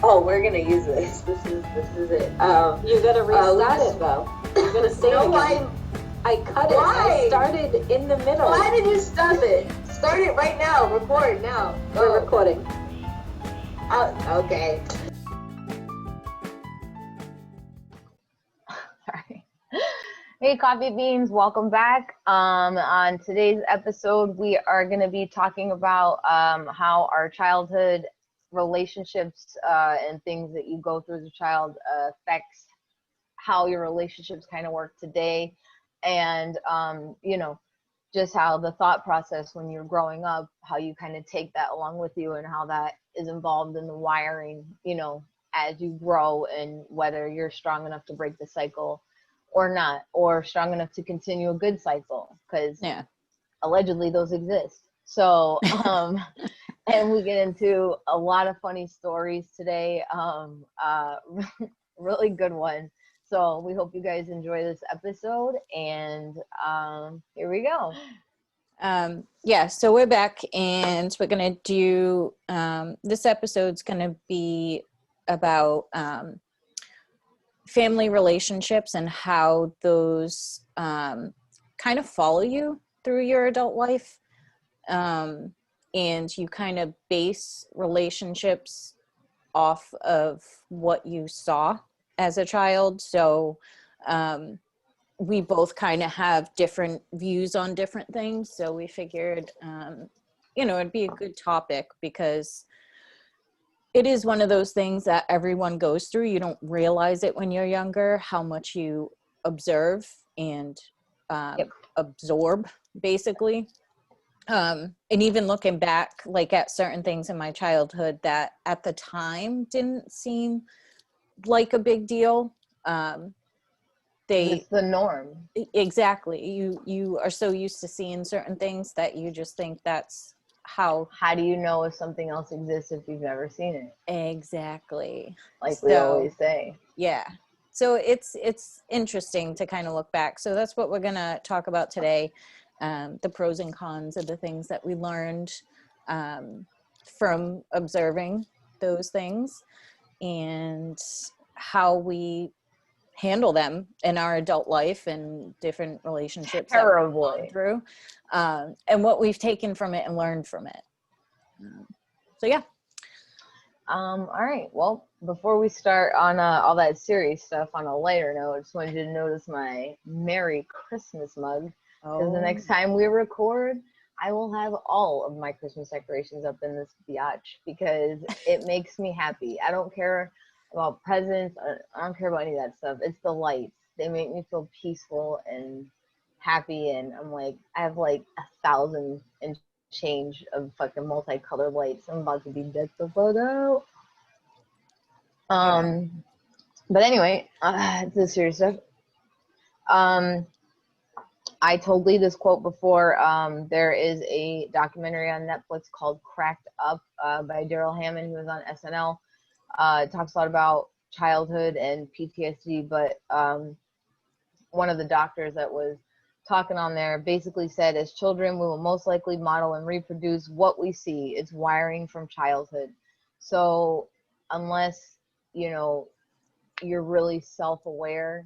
Oh, we're gonna use this. This is it. You gotta restart it though. You're gonna say no, it again. I cut it. Why? I started in the middle. Why did you stop it? Start it right now. Record now. Go. We're recording. Okay. Sorry. Hey, Coffee Beans, welcome back. On today's episode, we are going to be talking about how our childhood relationships and things that you go through as a child affects how your relationships kind of work today, and just how the thought process when you're growing up, how you kind of take that along with you, and how that is involved in the wiring, as you grow, and whether you're strong enough to break the cycle or not, or strong enough to continue a good cycle, because allegedly those exist. So and we get into a lot of funny stories today, really good one. So we hope you guys enjoy this episode, and here we go. So we're back, and we're gonna do this episode's gonna be about family relationships and how those kind of follow you through your adult life, and you kind of base relationships off of what you saw as a child. So we both kind of have different views on different things, so we figured it'd be a good topic, because it is one of those things that everyone goes through. You don't realize it when you're younger, how much you observe and absorb, basically. And even looking back, like, at certain things in my childhood that at the time didn't seem like a big deal. It's the norm. Exactly. You are so used to seeing certain things that you just think that's how do you know if something else exists if you've never seen it? Exactly. Like we always say. Yeah. So it's interesting to kind of look back. So that's what we're going to talk about today. The pros and cons of the things that we learned from observing those things, and how we handle them in our adult life and different relationships that we've gone through, and what we've taken from it and learned from it. All right. Well, before we start on all that serious stuff, on a lighter note, I just wanted you to notice my Merry Christmas mug. Because the next time we record, I will have all of my Christmas decorations up in this biatch, because it makes me happy. I don't care about presents. I don't care about any of that stuff. It's the lights. They make me feel peaceful and happy. And I'm like, I have like 1,000 and change of fucking multicolored lights. I'm about to be decked the fuck out. But anyway, it's the serious stuff. I told Lee this quote before. There is a documentary on Netflix called Cracked Up by Daryl Hammond, who was on SNL. It talks a lot about childhood and PTSD, but one of the doctors that was talking on there basically said, as children, we will most likely model and reproduce what we see. It's wiring from childhood. So unless, you're really self-aware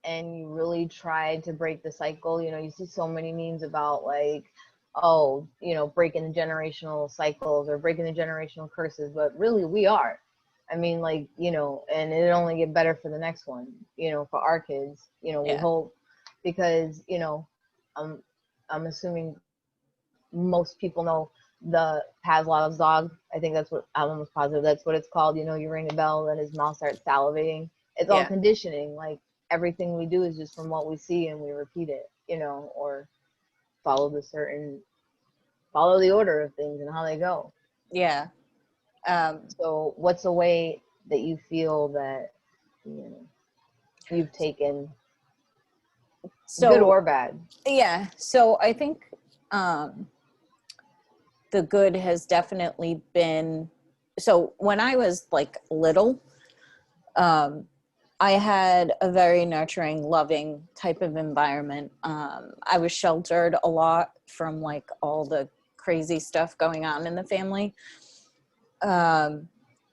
and you really try to break the cycle, you see so many memes about like, breaking the generational cycles or breaking the generational curses, but really we are. I mean, like, and it'll only get better for the next one, for our kids, we hope, because, I'm assuming most people know the Pavlov's dog. I think I'm almost positive that's what it's called. You ring a bell and his mouth starts salivating. It's all conditioning. Like, everything we do is just from what we see, and we repeat it, or follow the order of things and how they go. Yeah. So what's a way that you feel that, you've taken, good or bad? Yeah. So I think the good has definitely been, so when I was like little, I had a very nurturing, loving type of environment. I was sheltered a lot from like all the crazy stuff going on in the family.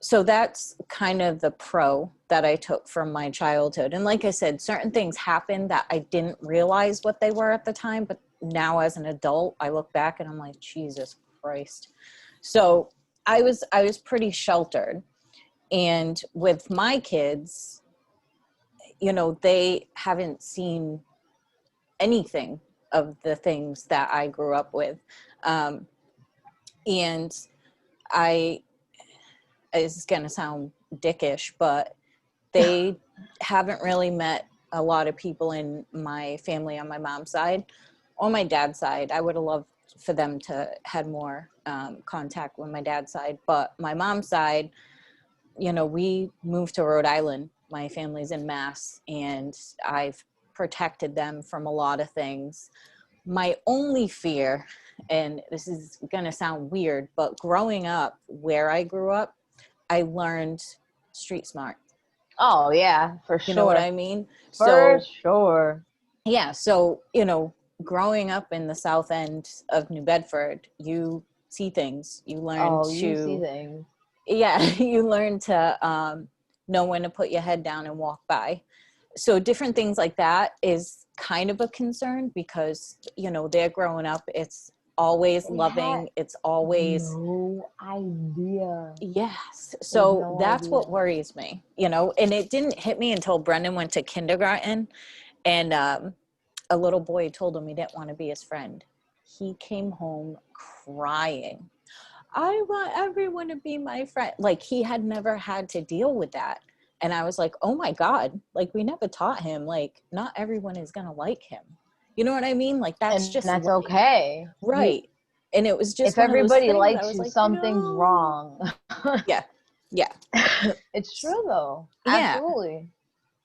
so that's kind of the pro that I took from my childhood. And like I said, certain things happened that I didn't realize what they were at the time, but now as an adult, I look back and I'm like, Jesus Christ. So I was pretty sheltered. And with my kids, you know, they haven't seen anything of the things that I grew up with. And it's going to sound dickish, but they haven't really met a lot of people in my family on my mom's side. On my dad's side, I would have loved for them to had more contact with my dad's side. But my mom's side, you know, we moved to Rhode Island. My family's in Mass, and I've protected them from a lot of things. My only fear, and this is going to sound weird, but growing up where I grew up, I learned street smart. Oh yeah, for sure. You know what I mean? For sure. Yeah. So, you know, growing up in the South End of New Bedford, you see things. You learn you see things. Yeah, you learn to know when to put your head down and walk by. So different things like that is kind of a concern because, you know, they're growing up. It's always loving. It's always no idea. Yes. So no that's idea. what worries me, you know, and it didn't hit me until Brendan went to kindergarten and a little boy told him he didn't want to be his friend. He came home crying. I want everyone to be my friend. Like he had never had to deal with that. And I was like, oh my God, like we never taught him, like not everyone is going to like him. You know what I mean? Like that's and just that's life. Okay. Right. And it was just if everybody likes you, like, something's wrong. Yeah. Yeah. It's true though. Yeah. Absolutely.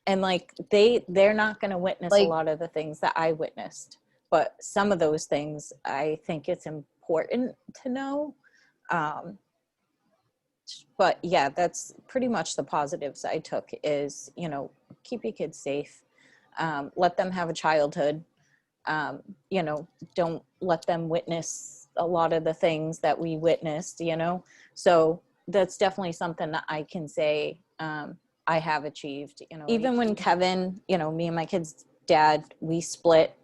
And like they're not going to witness a lot of the things that I witnessed, but some of those things I think it's important to know. But yeah, that's pretty much the positives I took is, you know, keep your kids safe. Let them have a childhood. You know, don't let them witness a lot of the things that we witnessed, you know? So that's definitely something that I can say I have achieved, you know. Even when Kevin, you know, me and my kid's dad, we split,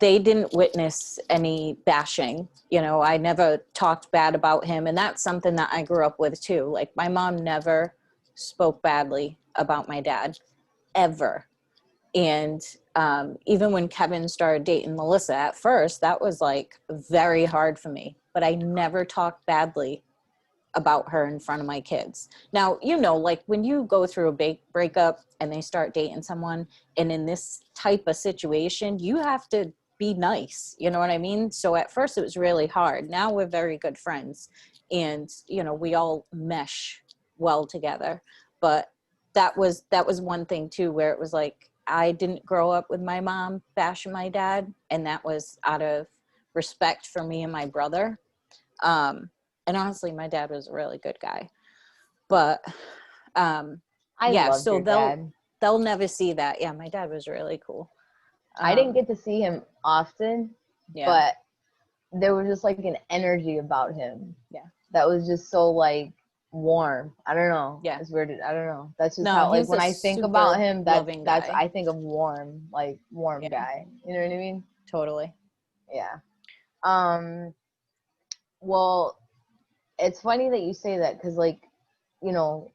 they didn't witness any bashing. You know, I never talked bad about him. And that's something that I grew up with too. Like my mom never spoke badly about my dad, ever. And even when Kevin started dating Melissa at first, that was like very hard for me. But I never talked badly about her in front of my kids. Now, you know, like when you go through a breakup and they start dating someone, and in this type of situation, you have to be nice. You know what I mean? So at first it was really hard. Now we're very good friends and, you know, we all mesh well together. But that was one thing too, where it was like, I didn't grow up with my mom bashing my dad. And that was out of respect for me and my brother. And honestly, my dad was a really good guy. But yeah, so they'll never see that. Yeah, my dad was really cool. I didn't get to see him often, but there was just like an energy about him. Yeah. That was just so like warm. I don't know. Yeah. It's weird. I don't know. That's just how, like, when I think about him, that's I think of warm guy. You know what I mean? Totally. Yeah. Well, it's funny that you say that because, like, you know,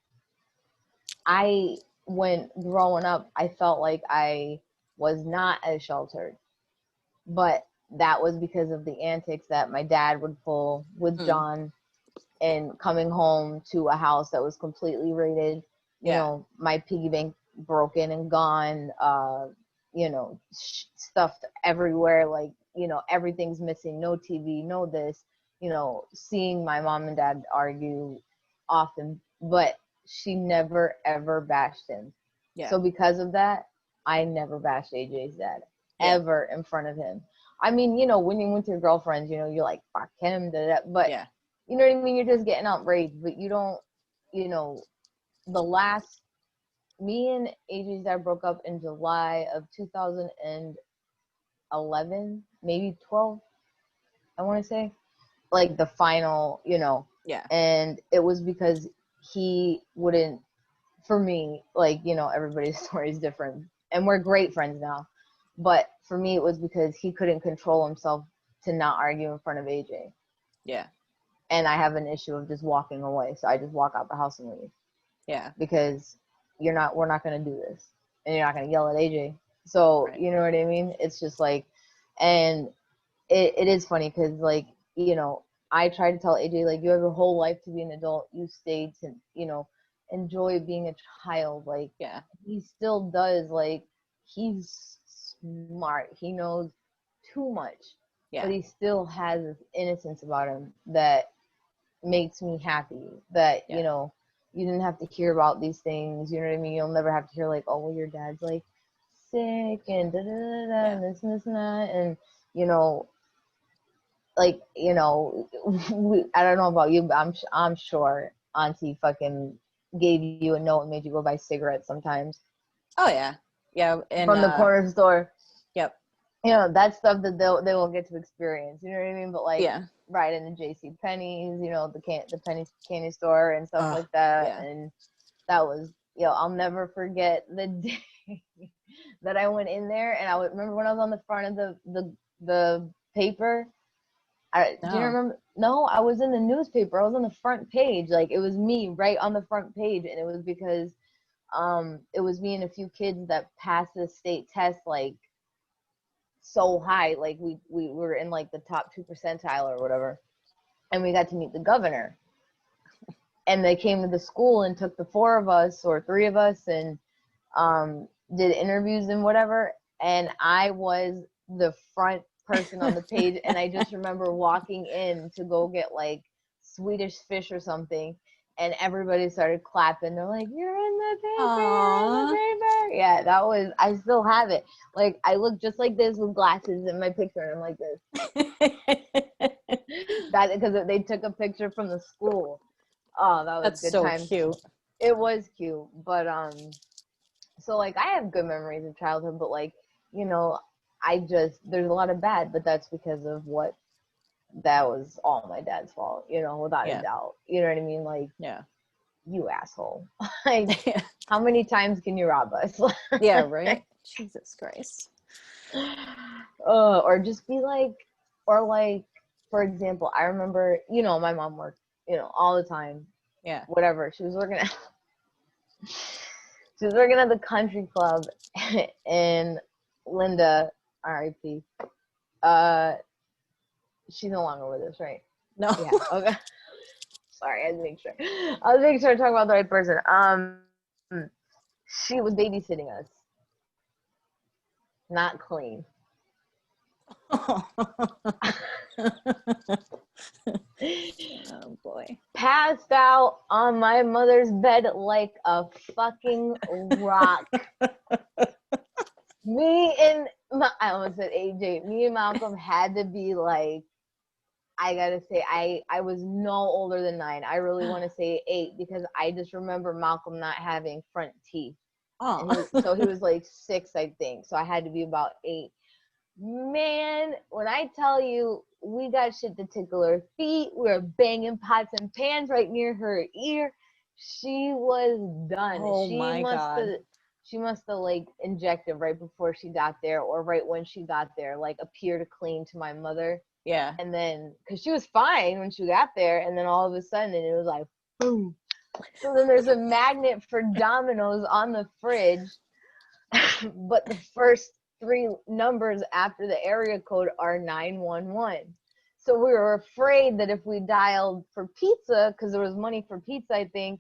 when growing up, I felt like I was not as sheltered, but that was because of the antics that my dad would pull with John and coming home to a house that was completely raided, you know, my piggy bank broken and gone, you know, stuff everywhere, like, you know, everything's missing, no TV, no this, you know, seeing my mom and dad argue often, but she never ever bashed him. Yeah. So because of that, I never bashed AJ's dad ever in front of him. I mean, you know, when you went to your girlfriends, you know, you're like, fuck him, but you know what I mean? You're just getting outraged, but you don't, you know, me and AJ's dad broke up in July of 2011, maybe 12, I want to say. Like the final, you know, Yeah. And it was because he wouldn't, for me, like, you know, everybody's story is different and we're great friends now. But for me, it was because he couldn't control himself to not argue in front of AJ. Yeah. And I have an issue of just walking away. So I just walk out the house and leave. Yeah. Because we're not going to do this. And you're not going to yell at AJ. So, Right. you know what I mean? It's just like, and it is funny because, like, you know, I try to tell AJ, like, you have your whole life to be an adult. You stayed to, you know, enjoy being a child. Like, Yeah. he still does. Like, he's smart. He knows too much. Yeah. But he still has this innocence about him that makes me happy. That, Yeah. you know, you didn't have to hear about these things. You know what I mean? You'll never have to hear, like, oh, well, your dad's, like, sick and da-da-da-da, and this and this and that. And, you know, like, you know, I don't know about you, but I'm sure Auntie fucking gave you a note and made you go buy cigarettes sometimes Oh yeah. Yeah. And from the corner store. Yep. You know, that's stuff that they will get to experience. You know what I mean? But like, Yeah. right in the J.C. Penney's, you know, the penny candy store and stuff like that. Yeah. And that was, you know, I'll never forget the day that I went in there, and I would remember when I was on the front of the paper. Do you remember? No, I was in the newspaper. I was on the front page. Like, it was me right on the front page, and it was because it was me and a few kids that passed the state test, like, so high. Like, we were in, like, the top 2 percentile or whatever, and we got to meet the governor. And they came to the school and took the 4 of us or 3 of us and did interviews and whatever. And I was the front person on the page, and I just remember walking in to go get, like, Swedish fish or something, and everybody started clapping. They're like, "You're in the paper, you're in the paper." Yeah, that was, I still have it. Like, I look just like this with glasses in my picture, and I'm like this. That because they took a picture from the school. Oh, that was That's good so time. cute. It was cute, but so, like, I have good memories of childhood, but, like, you know, there's a lot of bad, but that's because of that was all my dad's fault, you know, without a doubt. You know what I mean? Like, Yeah. you asshole. Like, how many times can you rob us? Yeah, right? Jesus Christ. Or just be like, or like, for example, I remember, you know, my mom worked, you know, all the time. Yeah. Whatever. She was working at the country club, and Linda, R.I.P. She's no longer with us, right? No. Yeah. Okay. Sorry, I had to make sure. I was making sure I talk about the right person. She was babysitting us. Not clean. Oh boy. Passed out on my mother's bed like a fucking rock. I almost said AJ. Me and Malcolm had to be like, I gotta say, I was no older than 9. I really want to say 8 because I just remember Malcolm not having front teeth. Oh. So he was like 6, I think. So I had to be about 8. Man, when I tell you, we got shit to tickle her feet. We were banging pots and pans right near her ear. She was done. Oh my God. She must have like injected right before she got there, or right when she got there, like appear to clean to my mother. Yeah. And then, because she was fine when she got there, and then all of a sudden it was like, boom. So then there's a magnet for Domino's on the fridge, but the first 3 numbers after the area code are 911. So we were afraid that if we dialed for pizza, because there was money for pizza, I think,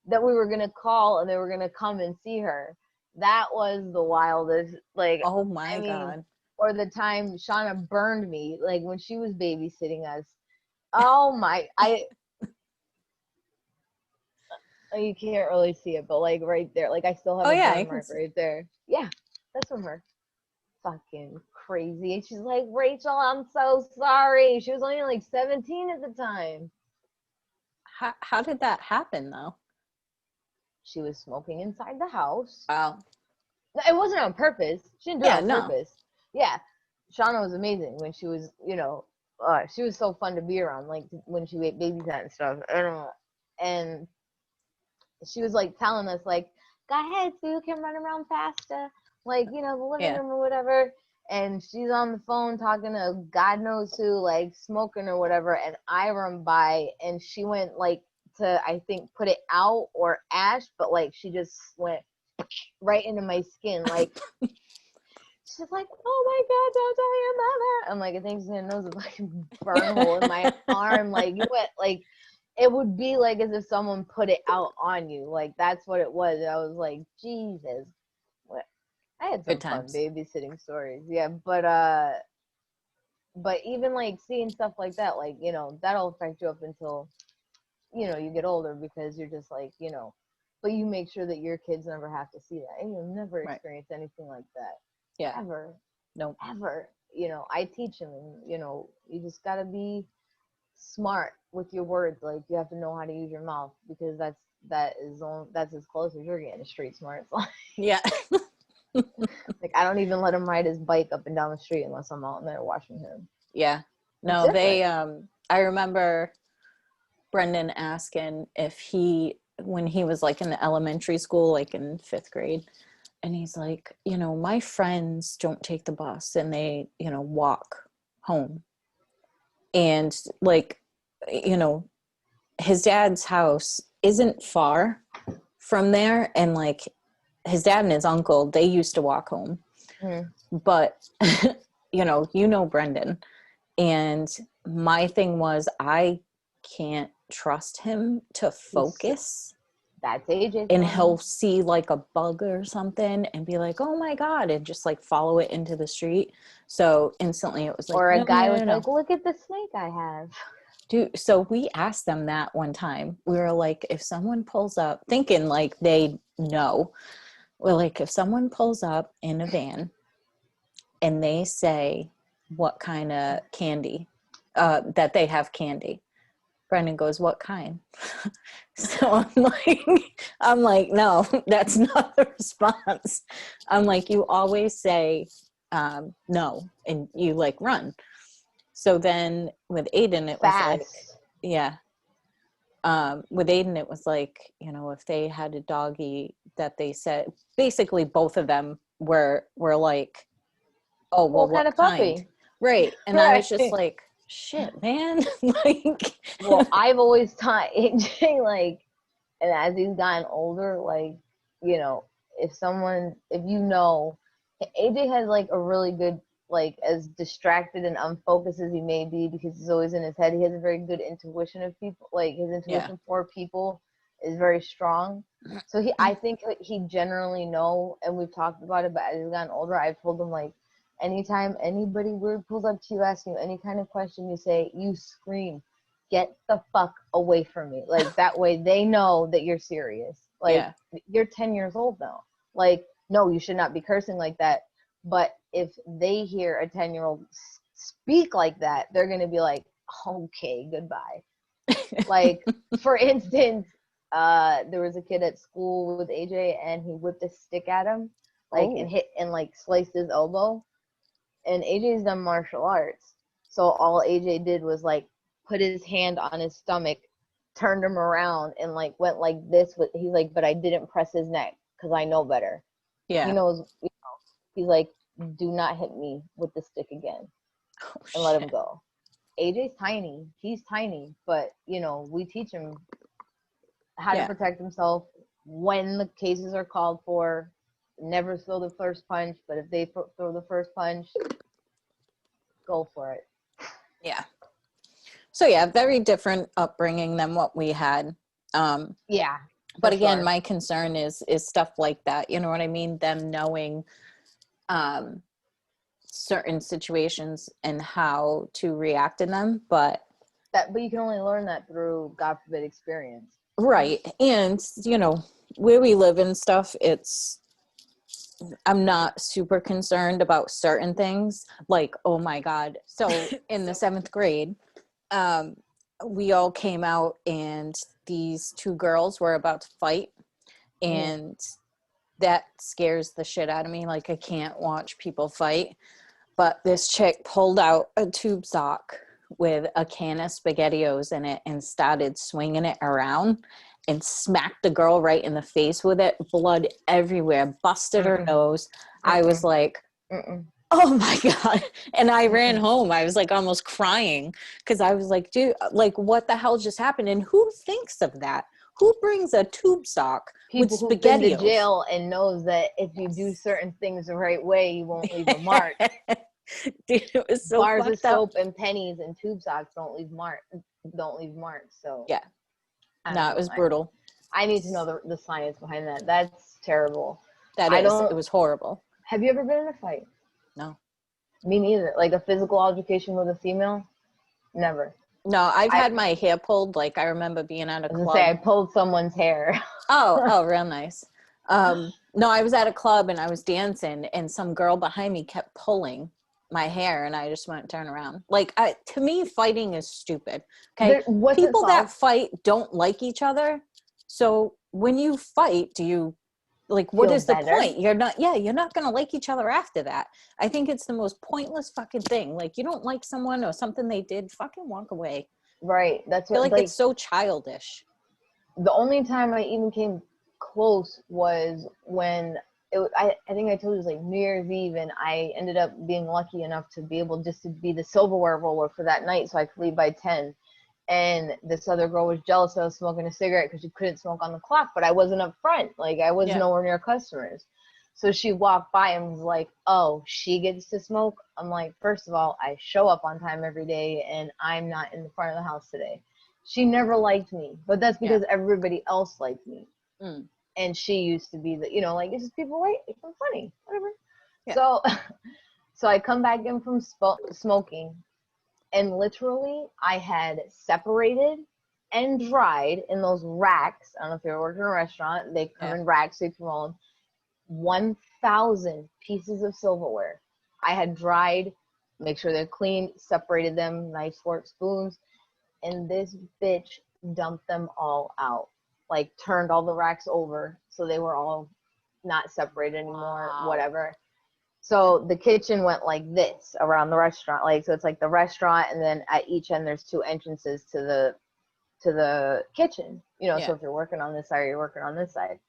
that we were going to call and they were going to come and see her. That was the wildest, like, oh my God. Or the time Shauna burned me, like when she was babysitting us. Oh my, you can't really see it, but like right there, like I still have a burn mark right there. Yeah, that's from her. Fucking crazy. And she's like, Rachel, I'm so sorry. She was only like 17 at the time. How did that happen though? She was smoking inside the house. Wow. It wasn't on purpose. She didn't do it on purpose. Yeah. Shauna was amazing when she was, you know, she was so fun to be around, like when she babysat and stuff. And she was like telling us, like, go ahead, so you can run around faster, like, you know, the living room or whatever. And she's on the phone talking to God knows who, like smoking or whatever. And I run by, and she went like to, I think, put it out or ash, but like she just went right into my skin, like. She's like, oh my God, don't tell your mother. I'm like, I think she's gonna know the fucking burn hole in my arm. Like, you went, like, it would be like as if someone put it out on you. Like, that's what it was. I was like, Jesus. What? I had some fun babysitting stories. Yeah, but even like seeing stuff like that, like, you know, that'll affect you up until, you know, you get older, because you're just like, you know, but you make sure that your kids never have to see that. And you'll never experience anything like that. Yeah. Ever. No. Ever. You know, I teach them, and, you know, you just got to be smart with your words. Like, you have to know how to use your mouth, because that's as close as you're getting to street smart. Yeah. Like, I don't even let him ride his bike up and down the street unless I'm out there watching him. Yeah. No, they, I remember Brendan asking if when he was like in the elementary school, like in 5th grade, and he's like, you know, my friends don't take the bus and they, you know, walk home. And like, you know, his dad's house isn't far from there. And like his dad and his uncle, they used to walk home. But, you know, Brendan. And my thing was, I can't trust him to focus. That's AJ. And he'll see like a bug or something and be like, oh my God, and just like follow it into the street. So instantly it was like, or a guy was like, look at the snake I have. Dude, so we asked them that one time. We were like, if someone pulls up, thinking like they know, we're like, if someone pulls up in a van and they say what kind of candy, that they have candy, Brendan goes, what kind? So I'm like, no, that's not the response. I'm like, you always say no, and you like run. So then with Aiden, it was like, yeah. With Aiden, it was like, you know, if they had a doggy that they said, basically both of them were like, oh, well, what kind? Right. And I was just like, shit, man. Like, well, I've always taught AJ, like, and as he's gotten older, like, you know, if you know, AJ has like a really good, like, as distracted and unfocused as he may be, because he's always in his head, he has a very good intuition of people. Like, his intuition for people is very strong. So I think he generally know, and we've talked about it, but as he's gotten older, I've told him, like, anytime anybody weird pulls up to you asking you any kind of question, you scream, get the fuck away from me. Like, that way they know that you're serious. Like, you're 10 years old now. Like, no, you should not be cursing like that. But if they hear a 10-year-old speak like that, they're going to be like, okay, goodbye. Like, for instance, there was a kid at school with AJ, and he whipped a stick at him, like, and hit and like sliced his elbow. And AJ's done martial arts, so all AJ did was like put his hand on his stomach, turned him around, and like went like this. He's like, but I didn't press his neck because I know better. Yeah, he knows. You know, he's like, do not hit me with the stick again, and let him go. AJ's tiny. He's tiny, but you know, we teach him how to protect himself when the cases are called for. Never throw the first punch, but if they throw the first punch, go for it. Yeah. So yeah, very different upbringing than what we had. Yeah. But again, my concern is stuff like that. You know what I mean? Them knowing certain situations and how to react in them, but you can only learn that through, God forbid, experience. Right. And you know, where we live and stuff, I'm not super concerned about certain things, like, oh my God. So in the 7th grade, we all came out and these 2 girls were about to fight, and that scares the shit out of me. Like, I can't watch people fight. But this chick pulled out a tube sock, with a can of SpaghettiOs in it and started swinging it around and smacked the girl right in the face with it. Blood everywhere, busted her nose. I was like, oh my God. And I ran home. I was like almost crying because I was like, dude, like what the hell just happened? And who thinks of that? Who brings a tube sock with People who've been to SpaghettiOs? jail and knows that if you do certain things the right way, you won't leave a mark. Dude, it was so Bars of fucked up. soap and pennies and tube socks don't leave marks. So Yeah. I No, don't it was know. brutal. I need to know the science behind that. That's terrible. It was horrible. Have you ever been in a fight? No. Me neither. Like a physical altercation with a female? Never. No, I've had my hair pulled. Like I remember being at a club. I pulled someone's hair. Oh, real nice. No, I was at a club and I was dancing and some girl behind me kept pulling my hair and I just went turn around. Like to me, fighting is stupid. Okay. People that fight don't like each other. So when you fight, do you like, what is the point? You're not going to like each other after that. I think it's the most pointless fucking thing. Like you don't like someone or something they did, fucking walk away. Right. That's what I feel like it's so childish. The only time I even came close was when I think I told you it was like New Year's Eve, and I ended up being lucky enough to be able just to be the silverware roller for that night so I could leave by 10. And this other girl was jealous that I was smoking a cigarette because she couldn't smoke on the clock, but I wasn't up front. Like I was nowhere near customers. So she walked by and was like, oh, she gets to smoke? I'm like, first of all, I show up on time every day and I'm not in the front of the house today. She never liked me, but that's because everybody else liked me. And she used to be the, like, it's just people like, it's funny, whatever. Yeah. So I come back in from smoking, and literally I had separated and dried in those racks. I don't know if you ever worked in a restaurant. They come in racks, so you can roll them. 1,000 pieces of silverware. I had dried, make sure they're clean, separated them, knife, fork, spoons, and this bitch dumped them all out. Like turned all the racks over so they were all not separated anymore, whatever. So the kitchen went like this around the restaurant. Like, so it's like the restaurant, and then at each end there's 2 entrances to the kitchen, so if you're working on this side or you're working on this side.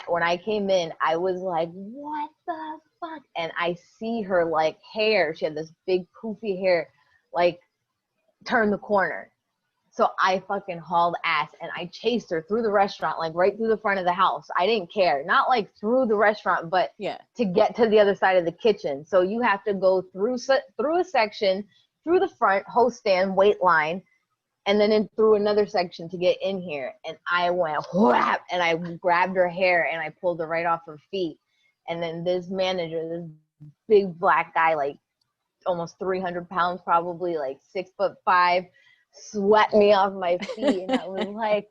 When I came in, I was like, what the fuck? And I see her like hair. She had this big poofy hair, like turn the corner. So I fucking hauled ass and I chased her through the restaurant, like right through the front of the house. I didn't care. Not like through the restaurant, but to get to the other side of the kitchen. So you have to go through a section, through the front, host stand, wait line, and then in through another section to get in here. And I went whap, and I grabbed her hair and I pulled her right off her feet. And then this manager, this big black guy, like almost 300 pounds, probably like 6'5", swept me off my feet. And I was like,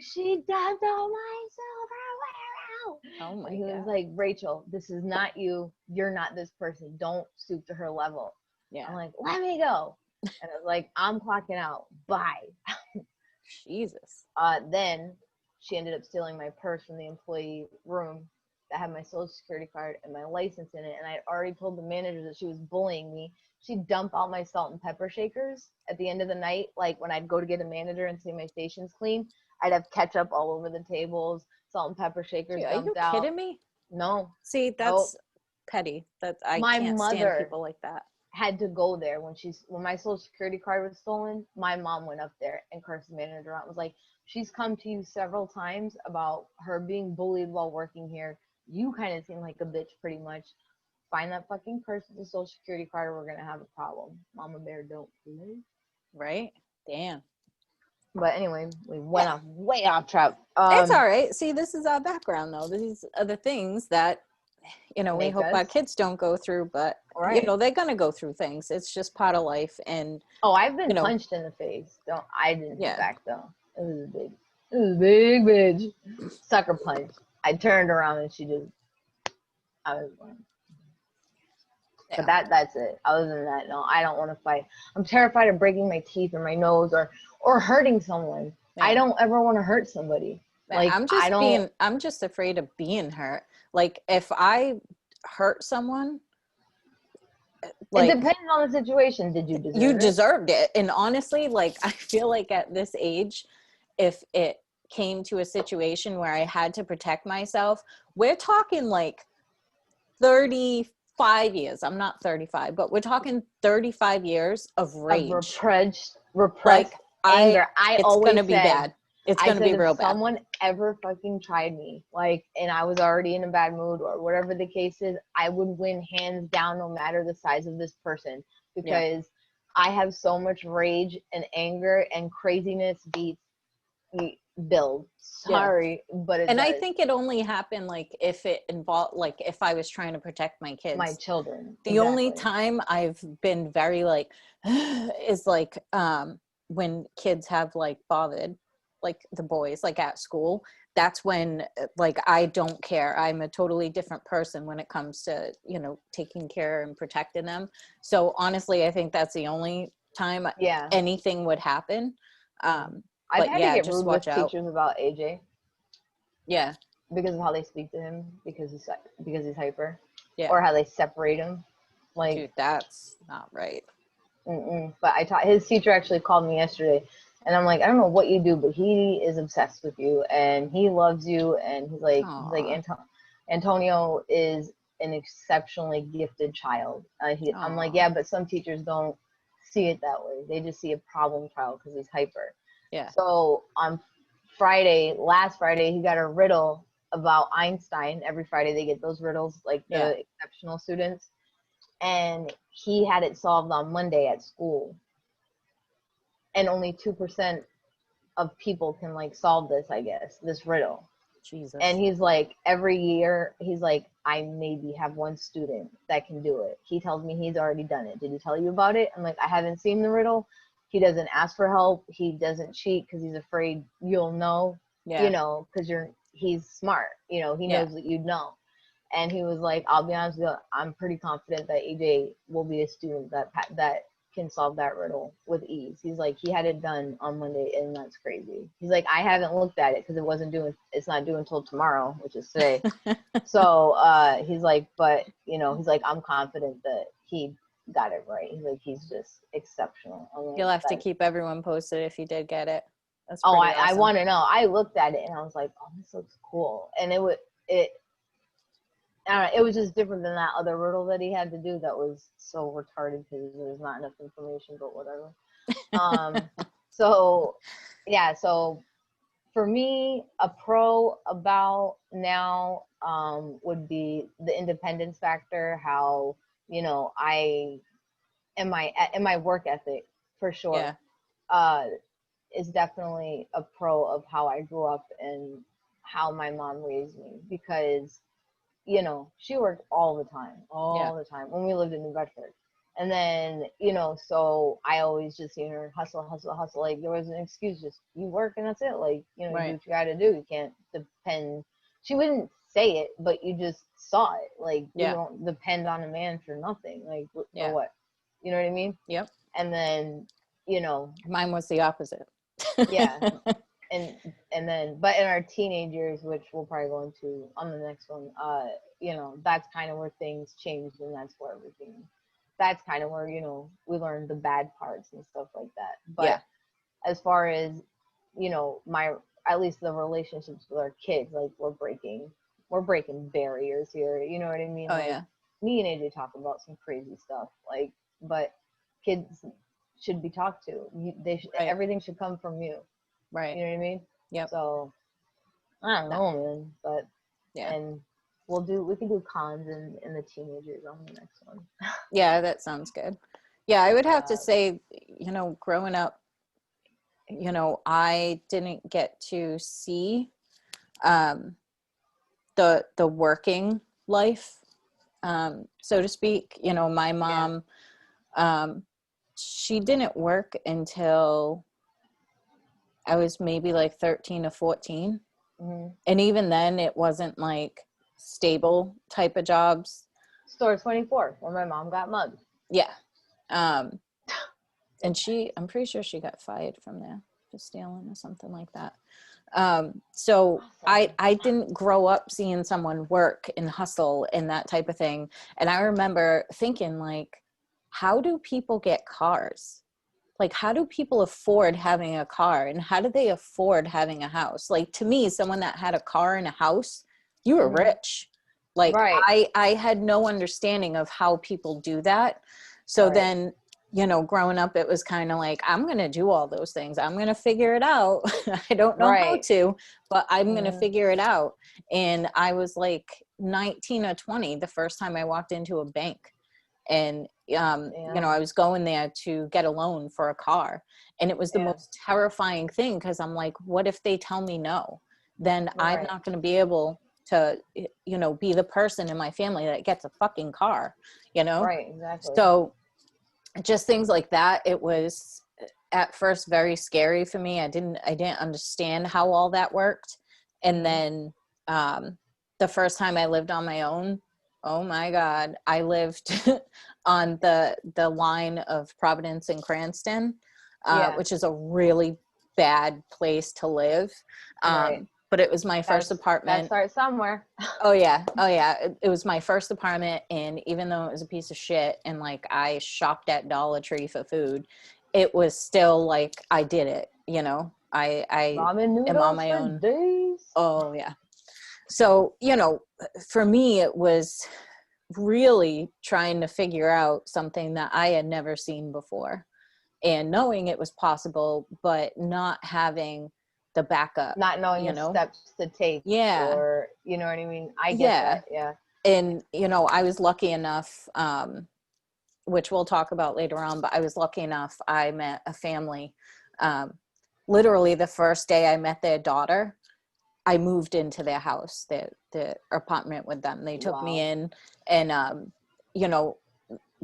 she dumped all my silverware out. Oh my God. He was like, Rachel, this is not you. You're not this person. Don't stoop to her level. Yeah. I'm like, let me go. And I was like, I'm clocking out. Bye. Jesus. Then she ended up stealing my purse from the employee room that had my social security card and my license in it. And I had already told the manager that she was bullying me. She'd dump all my salt and pepper shakers at the end of the night. Like when I'd go to get a manager and say my station's clean, I'd have ketchup all over the tables, salt and pepper shakers dumped out. Are you kidding me? No. See, that's petty. I can't stand people like that. Had to go there when my social security card was stolen. My mom went up there and cursed the manager out. Was like, she's come to you several times about her being bullied while working here. You kind of seem like a bitch, pretty much. Find that fucking purse with the social security card, or we're gonna have a problem. Mama bear don't play. Right? Damn. But anyway, we went off way off track. It's all right. See, this is our background, though. These are the things that we hope our kids don't go through, but they're gonna go through things. It's just part of life. And I've been punched in the face. I didn't hit back though. It was a big bitch. Sucker punch. I turned around and I was going. But that's it. Other than that, no, I don't want to fight. I'm terrified of breaking my teeth or my nose or hurting someone. Yeah. I don't ever want to hurt somebody. Like I'm just afraid of being hurt. Like if I hurt someone, like it depends on the situation. Did you deserve you it? deserved it. And honestly, like, I feel like at this age, if it came to a situation where I had to protect myself, we're talking like 35 years. I'm not 35, but we're talking 35 years of rage. Of repressed Like, anger. it's always gonna be said, bad. It's gonna be real if bad. someone ever fucking tried me, like, and I was already in a bad mood or whatever the case is, I would win hands down no matter the size of this person, because I have so much rage and anger, and craziness beats build. Sorry, but it And does. I think it only happened like if it involved, like if I was trying to protect my kids. My children. The only time I've been very like is like when kids have like bothered, like the boys, like at school. That's when, like, I don't care. I'm a totally different person when it comes to, you know, taking care and protecting them. So honestly, I think that's the only time anything would happen. I've but had yeah, to get just rude watch with out. teachers about AJ. Yeah. Because of how they speak to him, because he's hyper. Yeah. Or how they separate him. Like, dude, that's not right. But his teacher actually called me yesterday, and I'm like, I don't know what you do, but he is obsessed with you, and he loves you, and he's like Antonio is an exceptionally gifted child. I'm like, yeah, but some teachers don't see it that way. They just see a problem child because he's hyper. Yeah. So on last Friday, he got a riddle about Einstein. Every Friday they get those riddles, like the exceptional students. And he had it solved on Monday at school. And only 2% of people can like solve this, I guess, this riddle. Jesus. And he's like, every year, he's like, I maybe have one student that can do it. He tells me he's already done it. Did he tell you about it? I'm like, I haven't seen the riddle. He doesn't ask for help. He doesn't cheat because he's afraid you'll know, you know, because he's smart. You know, he knows that you'd know. And he was like, I'll be honest with you, I'm pretty confident that AJ will be a student that can solve that riddle with ease. He's like, he had it done on Monday, and that's crazy. He's like, I haven't looked at it because it's not due until tomorrow, which is today. So he's like, but, you know, he's like, I'm confident that he got it right. He's like, he's just exceptional. Like, you'll have to keep everyone posted if you did get it. That's awesome. I want to know. I looked at it and I was like, oh, this looks cool. And it was just different than that other riddle that he had to do that was so retarded because there's not enough information, but whatever. So for me, a pro about now would be the independence factor, how, you know, in my work ethic, for sure. Is definitely a pro of how I grew up and how my mom raised me, because, you know, she worked all the time when we lived in New Bedford. And then, you know, so I always just seen her hustle. Like, there was an excuse, just you work and that's it. Like, you know, you do what you got to do. You can't depend. She wouldn't say it, but you just saw it. Like, you don't depend on a man for nothing. Like, for what? You know what I mean? Yep. And then, you know. Mine was the opposite. Yeah. And then, but in our teenage years, which we'll probably go into on the next one, you know, that's kind of where things changed, and that's kind of where, you know, we learned the bad parts and stuff like that. But as far as, you know, at least the relationships with our kids, like, we're breaking barriers here. You know what I mean? Oh, like, me and AJ talk about some crazy stuff, like, but kids should be talked to. Everything should come from you. Right. You know what I mean? Yep. So I don't know, man, but and we can do cons in the teenagers on the next one. Yeah, that sounds good. Yeah, I would have to say, you know, growing up, you know, I didn't get to see the working life, so to speak. You know, my mom, she didn't work until I was maybe like 13 to 14. Mm-hmm. And even then it wasn't like stable type of jobs. Store 24, where my mom got mugged. Yeah. And I'm pretty sure she got fired from there for stealing or something like that. So I didn't grow up seeing someone work and hustle and that type of thing. And I remember thinking, like, how do people get cars? Like, how do people afford having a car, and how do they afford having a house? Like, to me, someone that had a car and a house, you were rich. Like, Right. I had no understanding of how people do that. So Right. then, you know, growing up, it was kind of like, I'm going to do all those things. I'm going to figure it out. I don't know how Right. to, but I'm going to Mhm. figure it out. And I was like 19 or 20 the first time I walked into a bank. And, you know, I was going there to get a loan for a car. And it was the Yeah. most terrifying thing, because I'm like, what if they tell me no? Then I'm Right. not going to be able to, you know, be the person in my family that gets a fucking car, you know? Right. Exactly. So just things like that. It was at first very scary for me. I didn't understand how all that worked. And then the first time I lived on my own, oh my God, I lived on the line of Providence and Cranston, Yeah. which is a really bad place to live. Right. But it was my first Gotta apartment. start somewhere. Oh yeah. It was my first apartment, and even though it was a piece of shit, and like I shopped at Dollar Tree for food, it was still like I did it. You know, I Ramen am on noodles my for own. days. Oh yeah. So, you know, for me, it was really trying to figure out something that I had never seen before, and knowing it was possible, but not having the backup, Not knowing you the know? steps to take. Yeah. Or, you know what I mean? I get Yeah. that. Yeah. And, you know, I was lucky enough, which we'll talk about later on, but I was lucky enough, I met a family. Literally the first day I met their daughter, I moved into their house, the apartment with them. They took me in, and, you know,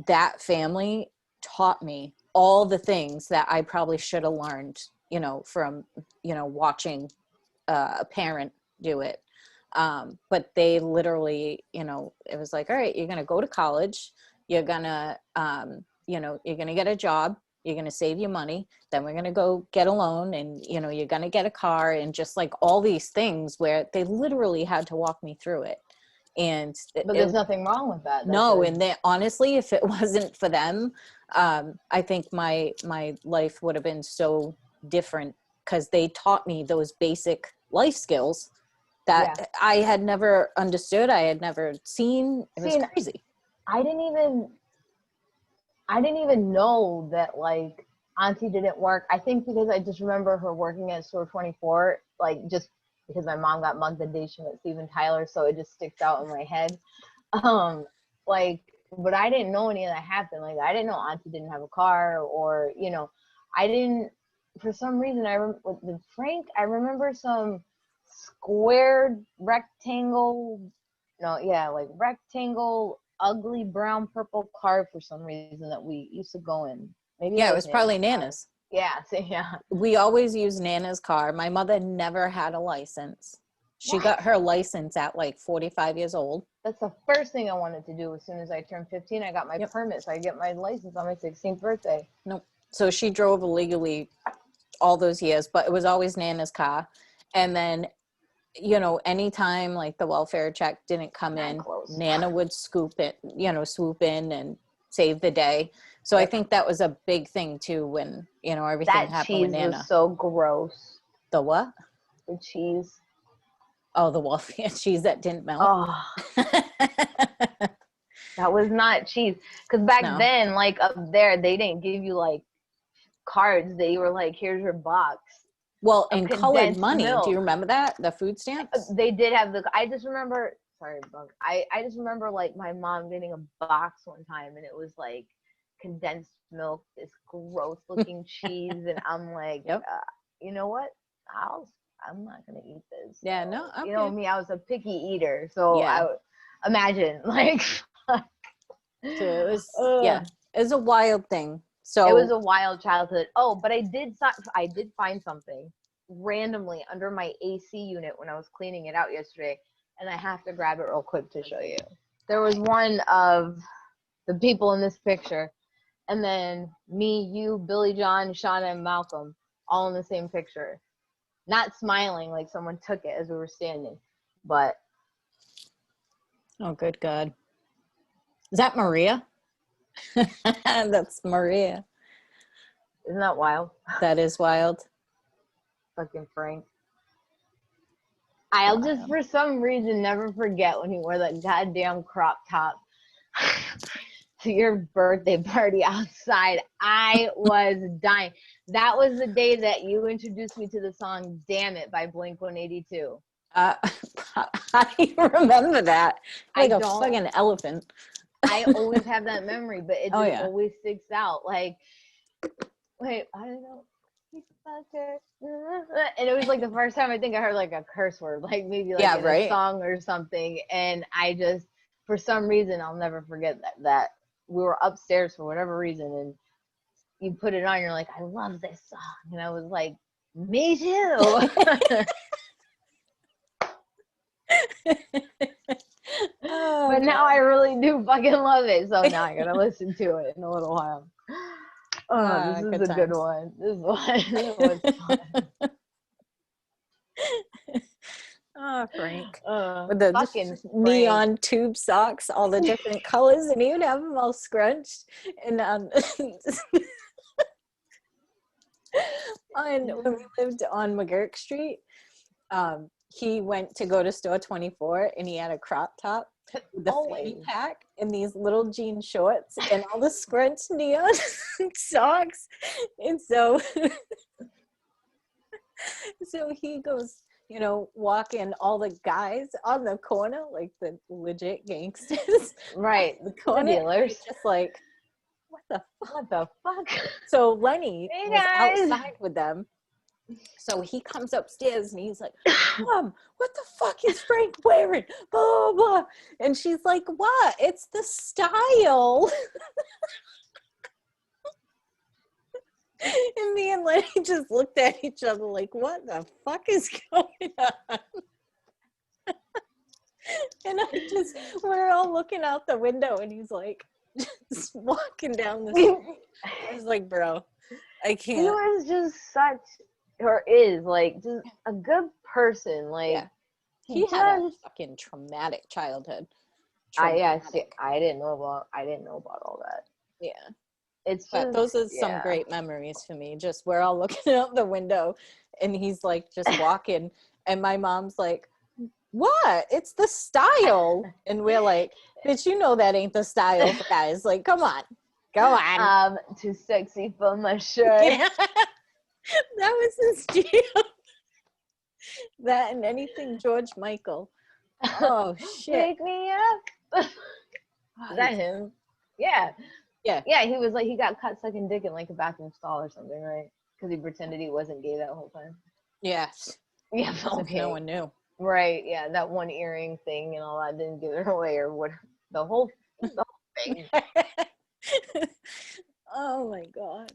that family taught me all the things that I probably should have learned, you know, from, you know, watching a parent do it. But they literally, you know, it was like, all right, you're going to go to college. You're going to, you know, you're going to get a job. You're going to save your money. Then we're going to go get a loan, and, you know, you're going to get a car, and just like all these things where they literally had to walk me through it. And But there's nothing wrong with that. no, and they, honestly, if it wasn't for them, I think my life would have been so different, because they taught me those basic life skills that I had never understood. I had never seen. It was crazy. I didn't even know that, like, Auntie didn't work. I think because I just remember her working at Store 24, like, just because my mom got mugged the day she met Steven Tyler, so it just sticks out in my head. Like, but I didn't know any of that happened. Like, I didn't know Auntie didn't have a car, or, you know, I didn't, for some reason, with Frank, I remember some squared rectangle, ugly brown purple car for some reason that we used to go in. Maybe Yeah, it was probably Nana's. Yeah, so, yeah. We always used Nana's car. My mother never had a license. She got her license at like 45 years old. That's the first thing I wanted to do as soon as I turned 15. I got my permit, so I get my license on my 16th birthday. Nope. So she drove illegally all those years, but it was always Nana's car. And then, you know, anytime like the welfare check didn't come in, Nana would swoop in and save the day. So I think that was a big thing too, when, you know, everything happened with Nana. That cheese was so gross. The what? The cheese. Oh, the welfare cheese that didn't melt. Oh. That was not cheese. Because back then, like, up there, they didn't give you like cards. They were like, here's your box. Well, and colored money. Milk. Do you remember that? The food stamps? They did have I just remember, sorry, Bug. I just remember, like, my mom getting a box one time, and it was like condensed milk, this gross looking cheese. And I'm like, you know what? I'm not going to eat this. Yeah, no. Okay. You know me, I was a picky eater. So I would imagine, like, so it was, it was a wild thing. So it was a wild childhood. Oh, but I did find something randomly under my AC unit when I was cleaning it out yesterday, and I have to grab it real quick to show you. There was one of the people in this picture, and then me, you, Billy John, Shauna, and Malcolm, all in the same picture. Not smiling, like someone took it as we were standing, but. Oh, good God. Is that Maria? That's Maria. Isn't that wild? That is wild. Fucking Frank. I'll just for some reason never forget when he wore that goddamn crop top to your birthday party outside. I was dying. That was the day that you introduced me to the song "Damn It" by Blink-182. How do you remember that? Like I a don't- fucking elephant. I always have that memory, but it just always sticks out. Like, wait, I don't know. And it was like the first time I think I heard like a curse word, like maybe like in a song or something. And I just, for some reason, I'll never forget that we were upstairs for whatever reason, and you put it on. You're like, I love this song, and I was like, me too. But now I really do fucking love it. So now I gotta listen to it in a little while. Oh, this is a good one. This one's fun. Oh, Frank. With the fucking neon Frank. tube socks, all the different colors, and he would have them all scrunched. And and when we lived on McGurk Street, he went to go to store 24 and he had a crop top with the fanny pack and these little jean shorts and all the scrunched neon socks. And so he goes, walking all the guys on the corner, like the legit gangsters. Right. The corner, dealers. just like, what the fuck? So Lenny was guys. outside with them. So he comes upstairs and he's like, Mom, what the fuck is Frank wearing? Blah, blah, blah. And she's like, what? It's the style. And me and Lenny just looked at each other like, what the fuck is going on? And we're all looking out the window and he's like, just walking down the street. I was like, bro, I can't. He was just such, or is, like, just a good person. Like, he had a fucking traumatic childhood. I didn't know about all that. Yeah. But those are some great memories for me. Just we're all looking out the window and he's like just walking and my mom's like, what? It's the style. And we're like, bitch, you know that ain't the style, guys. Like, come on. Go on. Too sexy for my shirt. Yeah. That was his deal. That and anything George Michael. Oh shit. Wake me up. Is that him? Yeah. Yeah. Yeah, he was like, he got caught sucking dick in like a bathroom stall or something, right? Because he pretended he wasn't gay that whole time. Yes. Yeah, okay. No one knew. Right, yeah, that one earring thing and all that didn't give it away, or what, the whole thing. Oh my god.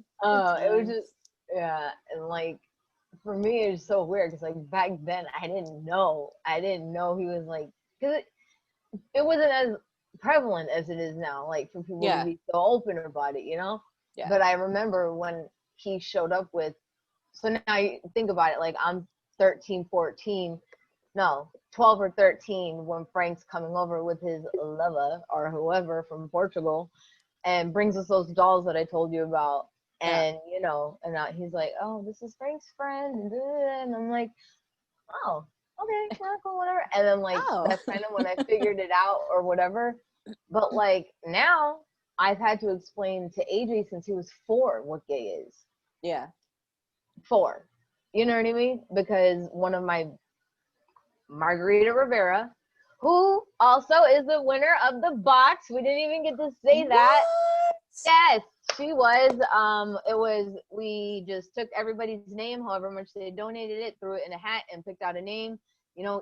It was just, yeah, and like, for me, it was so weird, because like, back then, I didn't know he was like, because it wasn't as prevalent as it is now, like, for people to be so open about it, Yeah. But I remember when he showed up with, so now you think about it, like, I'm 13, 14, no, 12 or 13 when Frank's coming over with his lover or whoever from Portugal and brings us those dolls that I told you about. And, and he's like, oh, this is Frank's friend. And I'm like, oh, okay, cool, whatever. And then, like, that's kind of when I figured it out or whatever. But, like, now I've had to explain to AJ since he was 4 what gay is. Yeah. 4. You know what I mean? Because one of my Margarita Rivera, who also is the winner of the box. We didn't even get to say that. Yes, she was. We just took everybody's name, however much they donated it, threw it in a hat and picked out a name.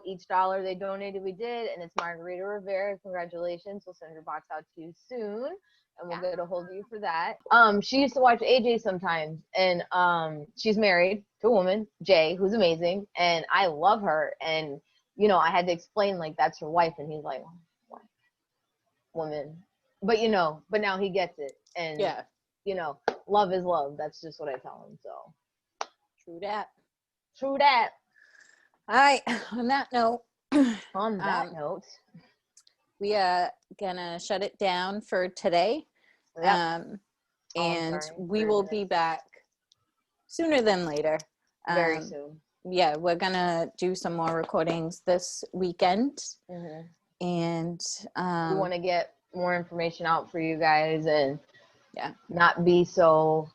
Each dollar they donated, we did, and it's Margarita Rivera. Congratulations. We'll send your box out to you soon, and we'll get a hold of you for that. She used to watch AJ sometimes, and she's married to a woman, Jay, who's amazing, and I love her, and I had to explain, like, that's her wife, and he's like, what? Woman. But, but now he gets it. And, love is love. That's just what I tell him, so. True that. True that. All right, on that note. On that note. We are going to shut it down for today. Yep. And sorry we for will the- be back sooner than later. very soon. Yeah, we're gonna do some more recordings this weekend, Hmm. and We want to get more information out for you guys and Yeah. not be so,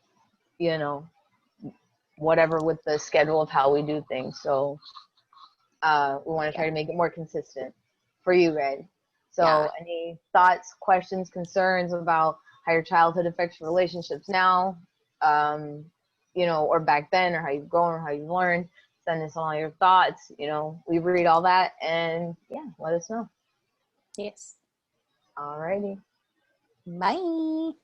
whatever with the schedule of how we do things. So we want to try to make it more consistent for you guys. So Yeah. any thoughts, questions, concerns about how your childhood affects your relationships now, or back then, or how you've grown, or how you've learned, send us all your thoughts. We read all that, and yeah, let us know. Yes. Alrighty. Bye.